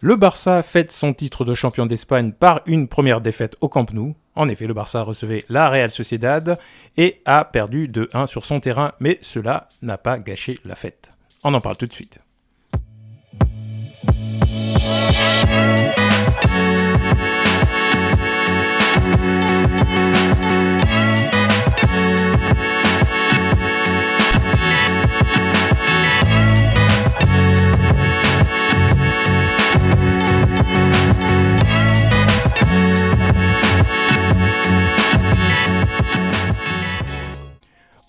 Le Barça fête son titre de champion d'Espagne par une première défaite au Camp Nou. En effet, le Barça recevait la Real Sociedad et a perdu 2-1 sur son terrain, mais cela n'a pas gâché la fête. On en parle tout de suite.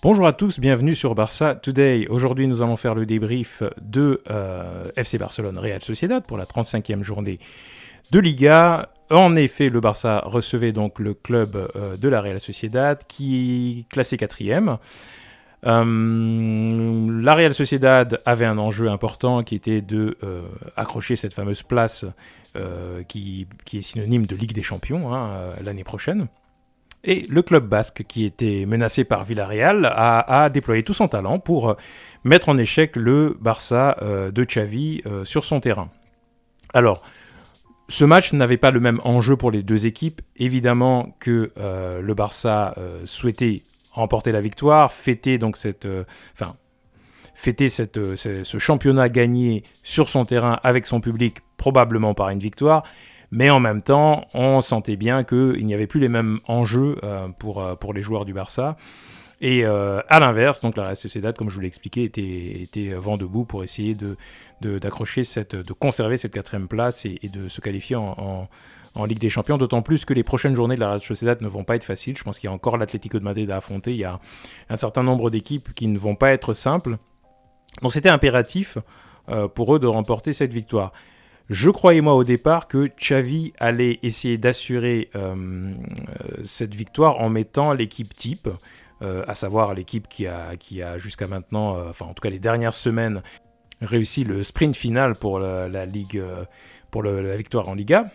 Bonjour à tous, bienvenue sur Barça Today. Aujourd'hui, nous allons faire le débrief de FC Barcelone Real Sociedad pour la 35e journée de Liga. En effet, le Barça recevait donc le club de la Real Sociedad qui est classé 4e. La Real Sociedad avait un enjeu important qui était de accrocher cette fameuse place qui est synonyme de Ligue des Champions l'année prochaine. Et le club basque, qui était menacé par Villarreal, a déployé tout son talent pour mettre en échec le Barça de Xavi sur son terrain. Alors, ce match n'avait pas le même enjeu pour les deux équipes. Évidemment que le Barça souhaitait remporter la victoire, fêter donc ce championnat gagné sur son terrain avec son public, probablement par une victoire. Mais en même temps, on sentait bien qu'il n'y avait plus les mêmes enjeux pour les joueurs du Barça. Et à l'inverse, donc la Real Sociedad, comme je vous l'ai expliqué, était vent debout pour essayer d'accrocher de conserver cette 4e place et de se qualifier en Ligue des Champions. D'autant plus que les prochaines journées de la Real Sociedad ne vont pas être faciles. Je pense qu'il y a encore l'Atlético de Madrid à affronter. Il y a un certain nombre d'équipes qui ne vont pas être simples. Donc c'était impératif pour eux de remporter cette victoire. Je croyais moi au départ que Xavi allait essayer d'assurer cette victoire en mettant l'équipe type, à savoir l'équipe qui a jusqu'à maintenant, en tout cas les dernières semaines, réussi le sprint final pour la Ligue, pour la victoire en Liga,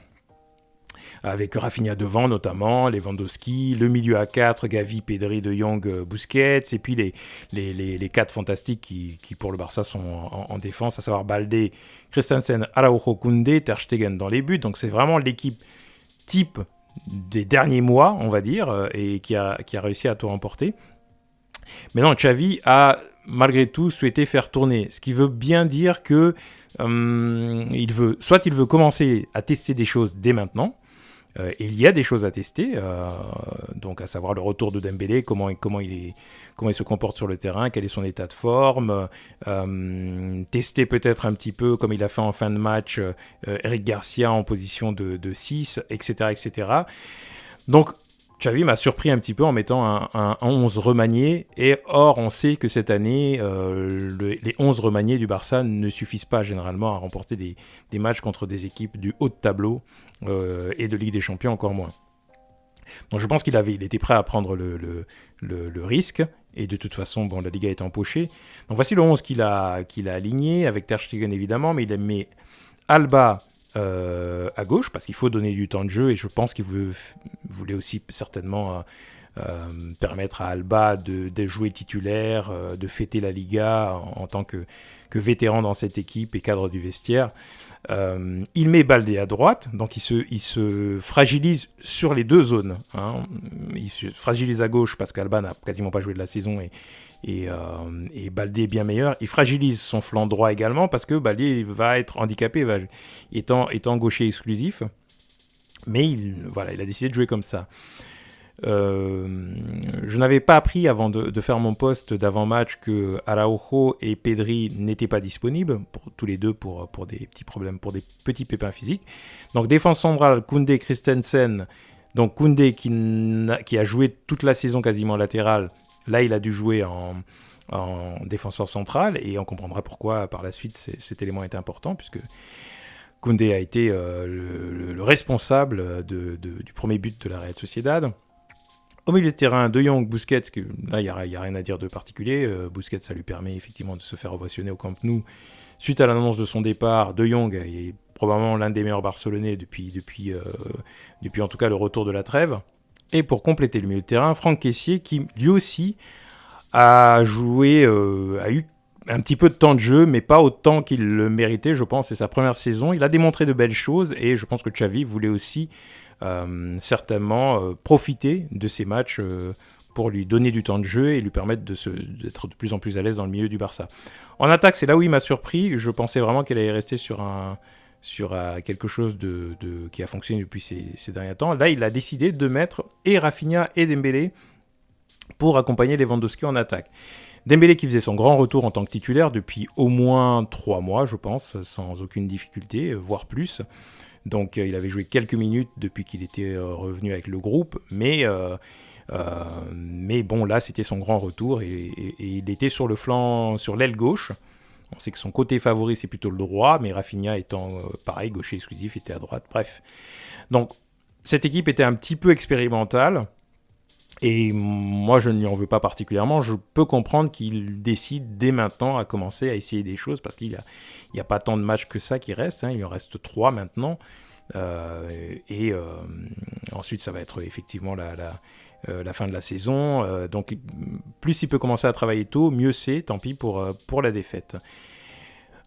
avec Rafinha devant notamment, Lewandowski, le milieu à 4, Gavi, Pedri, De Jong, Busquets, et puis les 4 fantastiques qui pour le Barça sont en défense, à savoir Baldé, Christensen, Araujo, Koundé, Ter Stegen dans les buts. Donc c'est vraiment l'équipe type des derniers mois, on va dire, et qui a réussi à tout remporter. Maintenant, Xavi a malgré tout souhaité faire tourner, ce qui veut bien dire que il veut commencer à tester des choses dès maintenant. Et il y a des choses à tester, donc à savoir le retour de Dembélé, comment il se comporte sur le terrain, quel est son état de forme, tester peut-être un petit peu, comme il a fait en fin de match, Eric Garcia en position de 6, etc., etc. Donc, Xavi m'a surpris un petit peu en mettant un 11 remanié, et or on sait que cette année, les 11 remaniés du Barça ne suffisent pas généralement à remporter des matchs contre des équipes du haut de tableau, et de Ligue des Champions encore moins. Donc je pense qu'il était prêt à prendre le risque, et de toute façon, la Liga est empochée. Donc voici le 11 qu'il a aligné, avec Ter Stegen évidemment, mais il a mis Alba à gauche, parce qu'il faut donner du temps de jeu, et je pense qu'il voulait aussi certainement permettre à Alba de jouer titulaire, de fêter la Liga en tant que vétéran dans cette équipe et cadre du vestiaire. Il met Baldé à droite, donc il se fragilise sur les deux zones. Il se fragilise à gauche parce qu'Alba n'a quasiment pas joué de la saison et Baldé est bien meilleur. Il fragilise son flanc droit également parce que Baldé va être handicapé, étant gaucher exclusif. Mais il a décidé de jouer comme ça. Je n'avais pas appris avant de faire mon post d'avant-match que Araujo et Pedri n'étaient pas disponibles, tous les deux pour des petits problèmes, pour des petits pépins physiques. Donc défense centrale, Koundé, Christensen. Donc Koundé qui a joué toute la saison quasiment latérale, là il a dû jouer en défenseur central, et on comprendra pourquoi par la suite cet élément est important, puisque Koundé a été le responsable du premier but de la Real Sociedad. Au milieu de terrain, De Jong, Busquets, là, il n'y a rien à dire de particulier. Busquets, ça lui permet effectivement de se faire ovationner au Camp Nou. Suite à l'annonce de son départ, De Jong est probablement l'un des meilleurs Barcelonais depuis en tout cas le retour de la trêve. Et pour compléter le milieu de terrain, Franck Kessié, qui lui aussi a joué, a eu un petit peu de temps de jeu, mais pas autant qu'il le méritait, je pense. C'est sa première saison. Il a démontré de belles choses et je pense que Xavi voulait aussi certainement profiter de ces matchs pour lui donner du temps de jeu et lui permettre d'être de plus en plus à l'aise dans le milieu du Barça. En attaque, c'est là où il m'a surpris. Je pensais vraiment qu'elle allait rester sur quelque chose qui a fonctionné depuis ces derniers temps. Là, il a décidé de mettre et Rafinha et Dembélé pour accompagner Lewandowski en attaque. Dembélé qui faisait son grand retour en tant que titulaire depuis au moins 3 mois, je pense, sans aucune difficulté, voire plus. Donc il avait joué quelques minutes depuis qu'il était revenu avec le groupe, mais bon, là, c'était son grand retour et il était sur le flanc, sur l'aile gauche. On sait que son côté favori, c'est plutôt le droit, mais Rafinha étant, pareil, gaucher exclusif, était à droite. Bref. Donc, cette équipe était un petit peu expérimentale. Et moi, je ne lui en veux pas particulièrement. Je peux comprendre qu'il décide dès maintenant à commencer à essayer des choses parce qu'il n'y a pas tant de matchs que ça qui restent. Il en reste 3 maintenant. Ensuite, ça va être effectivement la fin de la saison. Donc, plus il peut commencer à travailler tôt, mieux c'est. Tant pis pour la défaite.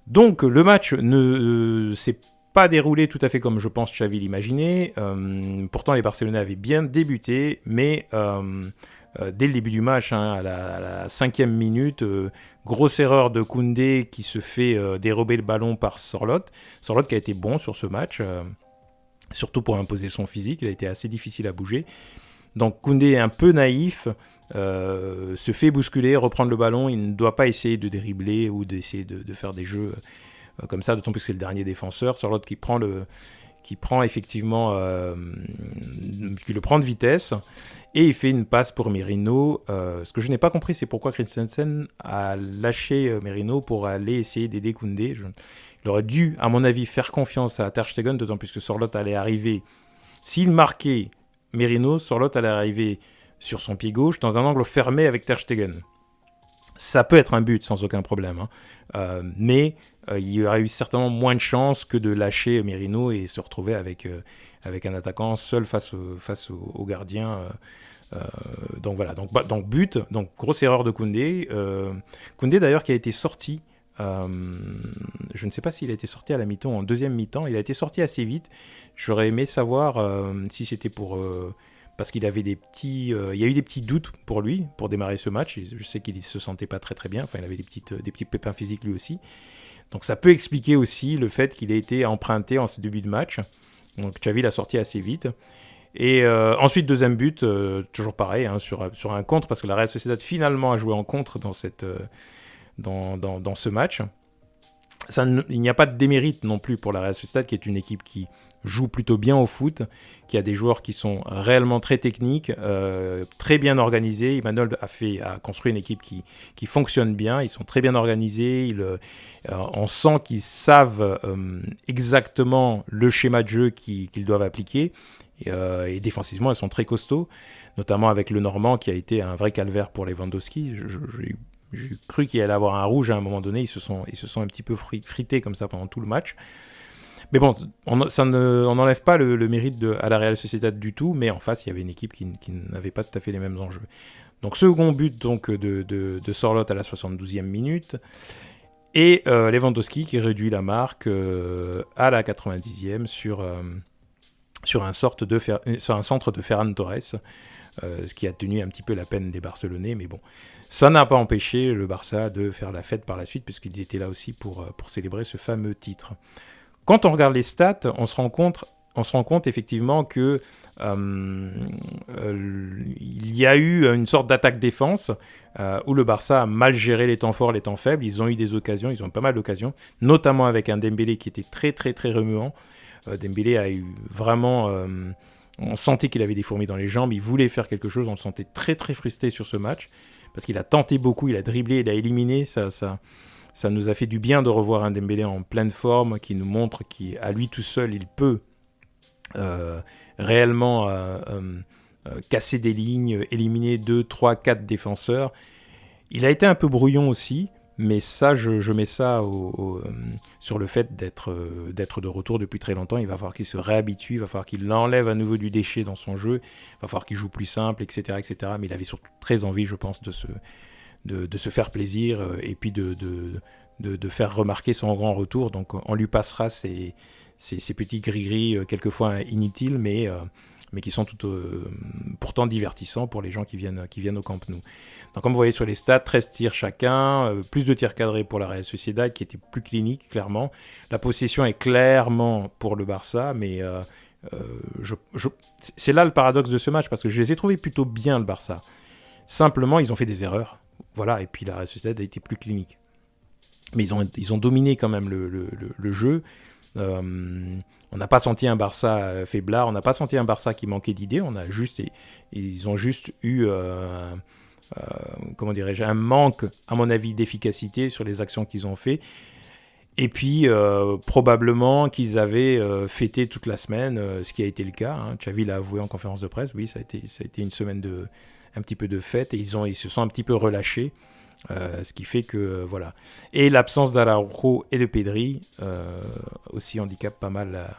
Donc, le match ne s'est pas déroulé tout à fait comme je pense Xavi l'imaginait. Pourtant, les Barcelonais avaient bien débuté, mais dès le début du match, à la 5e minute, grosse erreur de Koundé qui se fait dérober le ballon par Sorloth. Sorloth qui a été bon sur ce match, surtout pour imposer son physique. Il a été assez difficile à bouger. Donc Koundé est un peu naïf, se fait bousculer, reprendre le ballon. Il ne doit pas essayer de dribbler ou d'essayer de faire des jeux comme ça, d'autant plus que c'est le dernier défenseur. Sorloth qui prend effectivement, qui le prend de vitesse, et il fait une passe pour Merino. Ce que je n'ai pas compris, c'est pourquoi Christensen a lâché Merino pour aller essayer d'aider Koundé. Il aurait dû, à mon avis, faire confiance à Ter Stegen, d'autant plus que Sorloth allait arriver. S'il marquait Merino, Sorloth allait arriver sur son pied gauche dans un angle fermé avec Ter Stegen. Ça peut être un but sans aucun problème, mais il y aurait eu certainement moins de chances que de lâcher Merino et se retrouver avec un attaquant seul face au gardien. Donc voilà, donc but, donc grosse erreur de Koundé. Koundé d'ailleurs qui a été sorti, je ne sais pas s'il a été sorti à la mi-temps ou en deuxième mi-temps, il a été sorti assez vite. J'aurais aimé savoir si c'était parce qu'il avait il y a eu des petits doutes pour lui, pour démarrer ce match. Je sais qu'il ne se sentait pas très très bien, enfin il avait des petits pépins physiques lui aussi. Donc ça peut expliquer aussi le fait qu'il ait été emprunté en ce début de match. Donc Xavi l'a sorti assez vite. Et ensuite, deuxième but, toujours pareil, sur un contre, parce que la Real Sociedad finalement a joué en contre dans ce match. Il n'y a pas de démérite non plus pour la Real Sociedad, qui est une équipe qui joue plutôt bien au foot, qui a des joueurs qui sont réellement très techniques, très bien organisés. Imanol a construit une équipe qui fonctionne bien, ils sont très bien organisés, on sent qu'ils savent exactement le schéma de jeu qu'ils doivent appliquer, et défensivement ils sont très costauds, notamment avec le Normand qui a été un vrai calvaire pour Lewandowski. J'ai cru qu'il allait avoir un rouge à un moment donné, ils se sont un petit peu frités comme ça pendant tout le match. Mais bon, on n'enlève pas le mérite à la Real Sociedad du tout, mais en face, il y avait une équipe qui n'avait pas tout à fait les mêmes enjeux. Donc, second but donc, de Sorloth à la 72e minute, et Lewandowski qui réduit la marque à la 90e sur un centre de Ferran Torres, ce qui a tenu un petit peu la peine des Barcelonais, mais bon. Ça n'a pas empêché le Barça de faire la fête par la suite, puisqu'ils étaient là aussi pour célébrer ce fameux titre. Quand on regarde les stats, on se rend compte effectivement que il y a eu une sorte d'attaque-défense où le Barça a mal géré les temps forts, les temps faibles. Ils ont eu des occasions, ils ont eu pas mal d'occasions, notamment avec un Dembélé qui était très très très remuant. Dembélé a eu vraiment... on sentait qu'il avait des fourmis dans les jambes, il voulait faire quelque chose, on le sentait très très frustré sur ce match, parce qu'il a tenté beaucoup, il a dribblé, il a éliminé, ça nous a fait du bien de revoir un Dembélé en pleine forme, qui nous montre qu'à lui tout seul, il peut réellement casser des lignes, éliminer 2, 3, 4 défenseurs. Il a été un peu brouillon aussi, mais ça, je mets ça sur le fait d'être de retour depuis très longtemps. Il va falloir qu'il se réhabitue, il va falloir qu'il enlève à nouveau du déchet dans son jeu, il va falloir qu'il joue plus simple, etc., etc. Mais il avait surtout très envie, je pense, de se faire plaisir et puis de faire remarquer son grand retour. Donc on lui passera ces petits gris-gris quelquefois inutiles, mais qui sont pourtant divertissants pour les gens qui viennent au Camp Nou. Donc comme vous voyez sur les stats, 13 tirs chacun, plus de tirs cadrés pour la Real Sociedad qui était plus clinique clairement. La possession est clairement pour le Barça, mais c'est là le paradoxe de ce match, parce que je les ai trouvés plutôt bien le Barça. Simplement, ils ont fait des erreurs. Voilà, et puis la Real Sociedad a été plus clinique. Mais ils ont dominé quand même le jeu. On n'a pas senti un Barça faiblard, on n'a pas senti un Barça qui manquait d'idées, ils ont juste eu un manque, à mon avis, d'efficacité sur les actions qu'ils ont fait. Et puis, probablement qu'ils avaient fêté toute la semaine, ce qui a été le cas. Xavi l'a avoué en conférence de presse, oui, ça a été une semaine un petit peu de fête, et ils se sont un petit peu relâchés. Ce qui fait que voilà. Et l'absence d'Araujo et de Pedri aussi handicape pas mal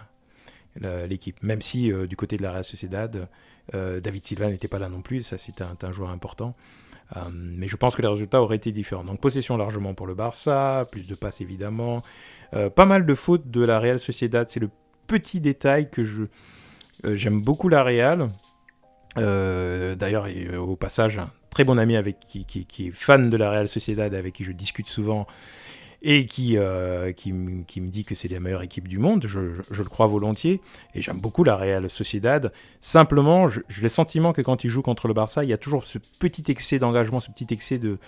l'équipe. Même si du côté de la Real Sociedad, David Silva n'était pas là non plus. Ça, c'était un joueur important. Mais je pense que les résultats auraient été différents. Donc possession largement pour le Barça, plus de passes évidemment. Pas mal de fautes de la Real Sociedad. C'est le petit détail que j'aime beaucoup la Real. D'ailleurs, au passage, un très bon ami qui est fan de la Real Sociedad, avec qui je discute souvent, et qui me dit que c'est la meilleure équipe du monde. Je le crois volontiers, et j'aime beaucoup la Real Sociedad. Simplement, j'ai le sentiment que quand ils jouent contre le Barça, il y a toujours ce petit excès d'engagement, ce petit excès de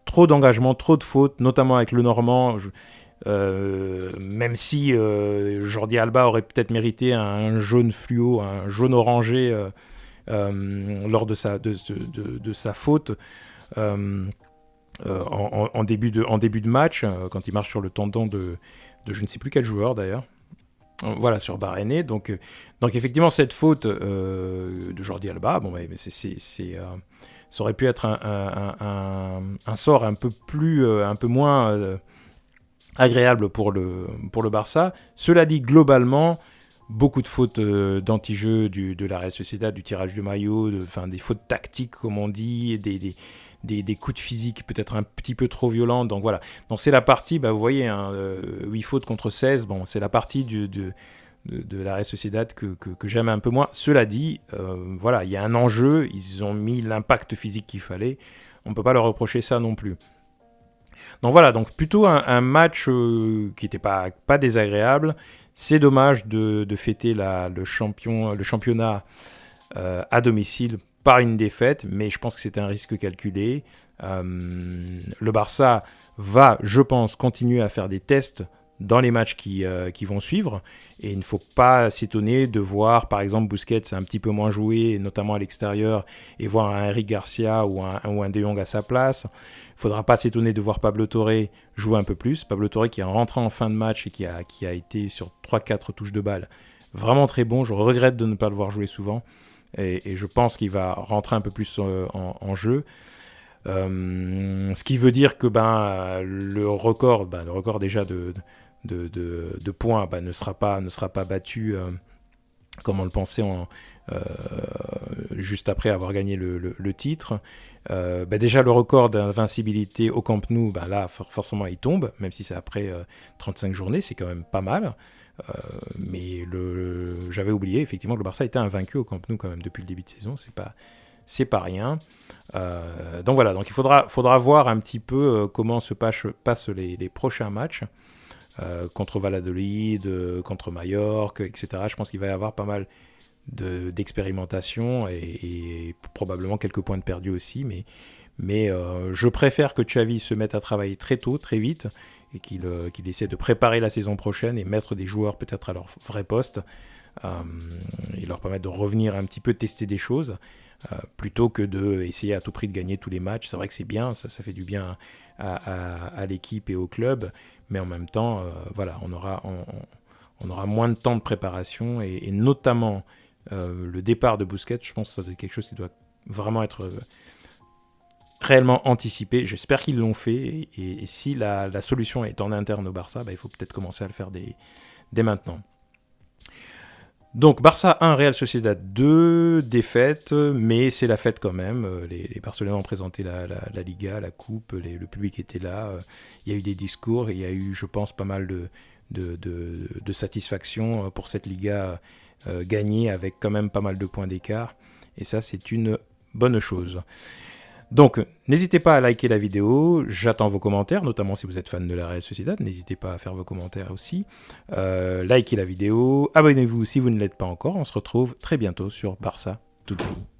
trop d'engagement, trop de fautes, notamment avec le Normand. Même si Jordi Alba aurait peut-être mérité un jaune fluo, un jaune orangé lors de sa faute en début de match, quand il marche sur le tendon de je ne sais plus quel joueur d'ailleurs. Voilà, sur Barrené. Donc effectivement, cette faute de Jordi Alba, bon, mais ça aurait pu être un sort un peu moins agréable pour le Barça. Cela dit, globalement, beaucoup de fautes d'anti-jeu de la Real Sociedad, du tirage de maillot, des fautes tactiques, comme on dit, des coups de physique peut-être un petit peu trop violents. Donc voilà. Donc c'est la partie, vous voyez, 8 fautes contre 16, bon, c'est la partie de la Real Sociedad que j'aime un peu moins. Cela dit, voilà, il y a un enjeu, ils ont mis l'impact physique qu'il fallait. On ne peut pas leur reprocher ça non plus. Donc voilà, donc plutôt un match qui n'était pas désagréable. C'est dommage de fêter le championnat à domicile par une défaite, mais je pense que c'était un risque calculé. Le Barça va, je pense, continuer à faire des tests dans les matchs qui vont suivre, et il ne faut pas s'étonner de voir par exemple Busquets un petit peu moins jouer, notamment à l'extérieur, et voir un Eric Garcia ou un De Jong à sa place. Il ne faudra pas s'étonner de voir Pablo Torre jouer un peu plus. Pablo Torre qui est rentré en fin de match et qui a été sur 3-4 touches de balle vraiment très bon. Je regrette de ne pas le voir jouer souvent, et je pense qu'il va rentrer un peu plus en jeu. Ce qui veut dire que le record déjà de points ne sera pas battu comme on le pensait juste après avoir gagné le titre. Déjà le record d'invincibilité au Camp Nou, là forcément il tombe, même si c'est après 35 journées, c'est quand même pas mal. Mais j'avais oublié effectivement que le Barça était invaincu au Camp Nou quand même depuis le début de saison, c'est pas rien. Donc voilà, donc il faudra voir un petit peu comment se passent les prochains matchs contre Valladolid, contre Majorque, etc. Je pense qu'il va y avoir pas mal d'expérimentation et probablement quelques points de perdus aussi, mais je préfère que Xavi se mette à travailler très tôt, très vite, et qu'il essaie de préparer la saison prochaine et mettre des joueurs peut-être à leur vrai poste, et leur permettre de revenir un petit peu tester des choses, plutôt que d'essayer à tout prix de gagner tous les matchs. C'est vrai que c'est bien, ça fait du bien à l'équipe et au club, mais en même temps, voilà, on aura moins de temps de préparation, et notamment le départ de Busquets, je pense que ça doit être quelque chose qui doit vraiment être réellement anticipé. J'espère qu'ils l'ont fait, et si la solution est en interne au Barça, il faut peut-être commencer à le faire dès maintenant. Donc Barça 1, Real Sociedad 2, défaite, mais c'est la fête quand même. Les Barcelonais ont présenté la Liga, la Coupe, le public était là. Il y a eu des discours, il y a eu, je pense, pas mal de satisfaction pour cette Liga gagnée avec quand même pas mal de points d'écart. Et ça, c'est une bonne chose. Donc, n'hésitez pas à liker la vidéo, j'attends vos commentaires, notamment si vous êtes fan de la Real Sociedad, n'hésitez pas à faire vos commentaires aussi. Likez la vidéo, abonnez-vous si vous ne l'êtes pas encore, on se retrouve très bientôt sur Barça Toute Vie.